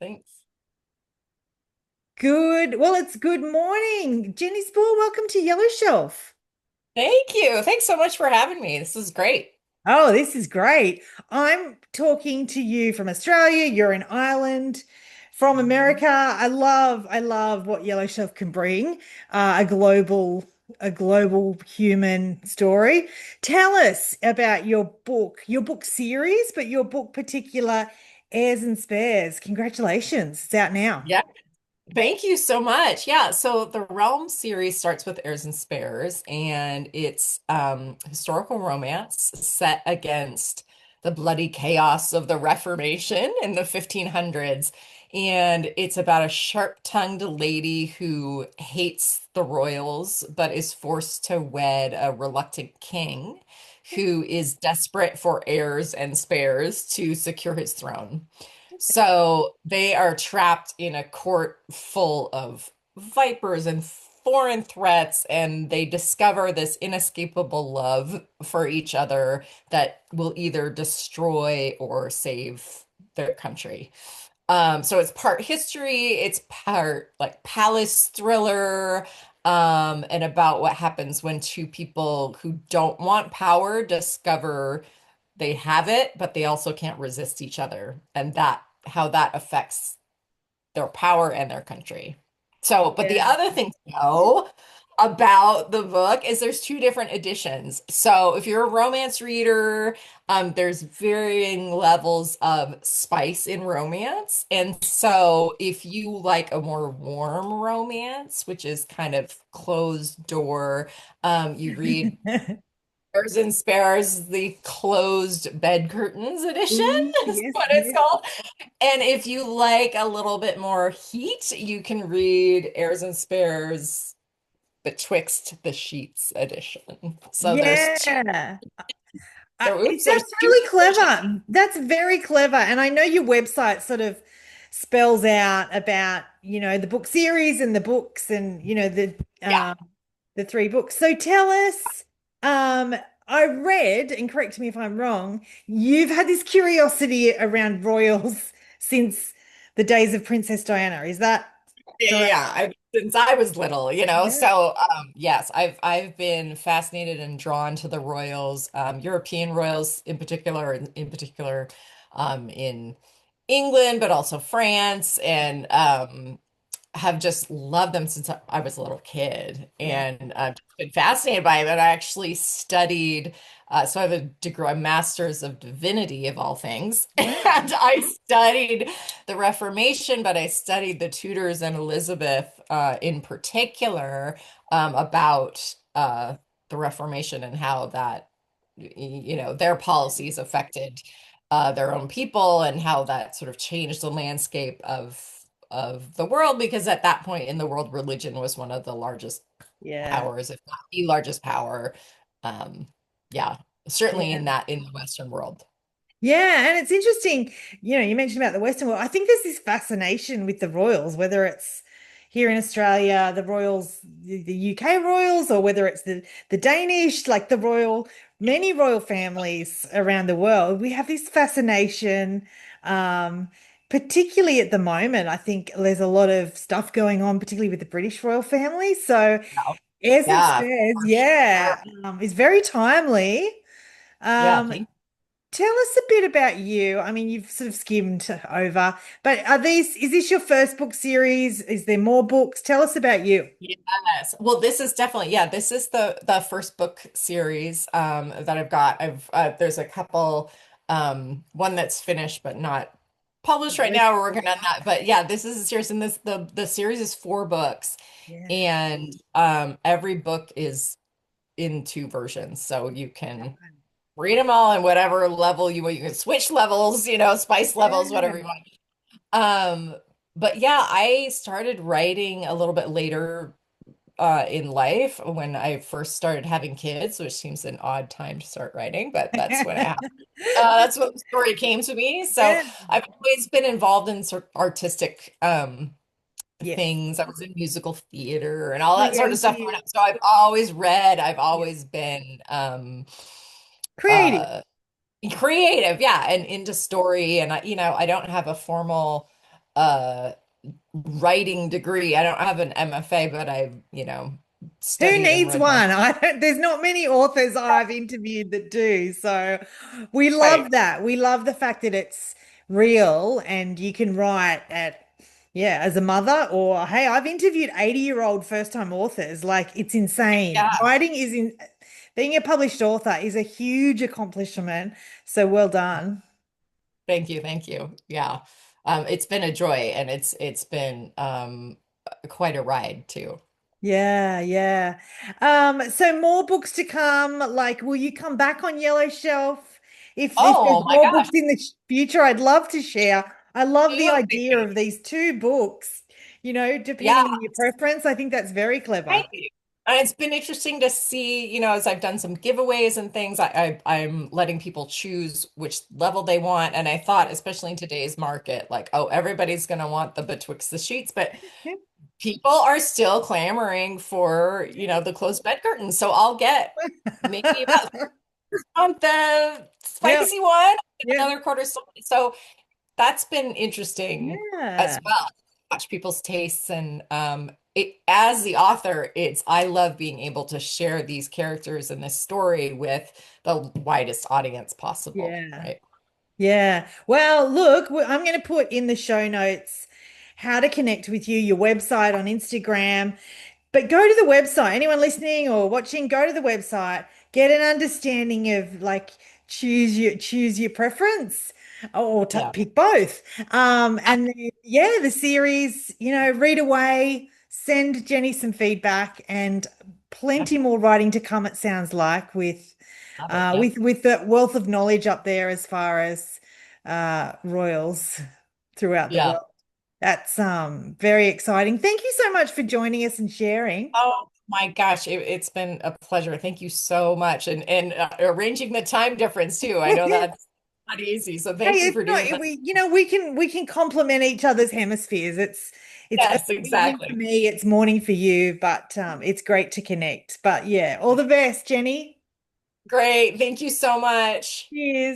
Thanks. It's good morning. Jennie Spohr, welcome to Yellow Shelf. Thank you. Thanks so much for having me. This is great. Oh, this is great. I'm talking to you from Australia. You're in Ireland. From America. I love what Yellow Shelf can bring. A global human story. Tell us about your book series, but your book particular, Heirs and Spares. Congratulations. It's out now. Yeah. Thank you so much. Yeah, so the Realm series starts with Heirs and Spares, and it's historical romance set against the bloody chaos of the Reformation in the 1500s. And it's about a sharp-tongued lady who hates the royals, but is forced to wed a reluctant king who is desperate for heirs and spares to secure his throne. So they are trapped in a court full of vipers and foreign threats, and they discover this inescapable love for each other that will either destroy or save their country. So it's part history, it's part like palace thriller, and about what happens when two people who don't want power discover they have it, but they also can't resist each other, and that how that affects their power and their country. So, but the Yeah. other thing to know about the book is there's two different editions. So if you're a romance reader, there's varying levels of spice in romance. And so if you like a more warm romance, which is kind of closed door, you read Heirs and Spares, the closed bed curtains edition Ooh, is yes, what it's yes. called. And if you like a little bit more heat, you can read Heirs and Spares Betwixt the Sheets edition. So there's two, Yeah. there's That's two really versions. clever. That's very clever. And I know your website sort of spells out about, the book series and the books and, Yeah. the three books. So tell us, um, I read, and correct me if I'm wrong, you've had this curiosity around royals since the days of Princess Diana. Is that correct? Yeah. Since I was little, Yeah. So yes, I've been fascinated and drawn to the royals, European royals in particular, in England, but also France, and have just loved them since I was a little kid, Yeah. and I've been fascinated by it. And I actually studied, so I have a degree, a master's of divinity of all things, and Wow. I studied the Reformation, but I studied the Tudors and Elizabeth in particular, about the Reformation and how that, their policies affected their own people, and how that sort of changed the landscape of the world, because at that point in the world, religion was one of the largest Yeah. powers, if not the largest power. Um, yeah, certainly Yeah. in the Western world. Yeah, and it's interesting, you mentioned about the Western world. I think there's this fascination with the royals, whether it's here in Australia, the royals, the UK royals, or whether it's the Danish, like many royal families around the world. We have this fascination, particularly at the moment. I think there's a lot of stuff going on, particularly with the British royal family. So, Yeah, as it yeah, says, for yeah, sure. it's very timely. Yeah, Um, Tell us a bit about you. I mean, you've sort of skimmed over, but is this your first book series? Is there more books? Tell us about you. yes. Well, this is definitely, yeah, this is the first book series that I've got. I've there's a couple, one that's finished but not published right now. We're working on that. But yeah, this is a series, and the series is four books, Yeah. and every book is in two versions. So you can read them all in whatever level you want. You can switch levels, spice levels, whatever you Yeah. want. Um, but yeah, I started writing a little bit later in life, when I first started having kids, which seems an odd time to start writing, but that's when it happened. That's when the story came to me. So Yeah. I've always been involved in sort of artistic Yes. things. I was in musical theater and all that sort of stuff growing Creative. up. So I've always read, I've Yeah. always been Creative. uh creative, yeah, and into story. And I don't have a formal a writing degree. I don't have an MFA, but I've, Who studied and needs read my one? I don't, there's not many authors I've interviewed that do. So we right. love that. We love the fact that it's real and you can write at, yeah, as a mother or, hey, I've interviewed 80-year-old first-time authors. Like it's insane. Yeah. Writing is in, being a published author is a huge accomplishment. So well done. Thank you. Thank you. Yeah. It's been a joy and it's been quite a ride too. Yeah, yeah. So more books to come. Like, will you come back on Yellow Shelf? If there's Oh my more gosh. books in the future, I'd love to share. I love the idea Absolutely. of these two books, Yeah. depending on your preference. I think that's very clever. Thank you. And it's been interesting to see, as I've done some giveaways and things, I'm letting people choose which level they want. And I thought, especially in today's market, like, oh, everybody's going to want the Betwixt the Sheets, but people are still clamoring for, the closed bed curtains. So I'll get maybe about on the Yep, spicy one, yep, another quarter. So that's been interesting yeah, as well. Watch people's tastes and as the author, I love being able to share these characters and this story with the widest audience possible, yeah. right? Yeah. Well, look, I'm going to put in the show notes how to connect with you, your website on Instagram. But go to the website. Anyone listening or watching, go to the website, get an understanding of like choose your preference or Yeah. pick both. And then, yeah, the series, read away, send Jenny some feedback and Yep. plenty more writing to come, it sounds like, with Love it. Yep. with the wealth of knowledge up there as far as royals throughout the Yeah. world. That's very exciting. Thank you so much for joining us and sharing. Oh my gosh, it's been a pleasure. Thank you so much. And arranging the time difference too. I know Hey, that's not easy. So thank you it's for doing not that. we can complement each other's hemispheres. It's early Yes, evening for exactly. me, it's morning for you, but it's great to connect. But yeah, all the best, Jenny. Great. Thank you so much. Cheers.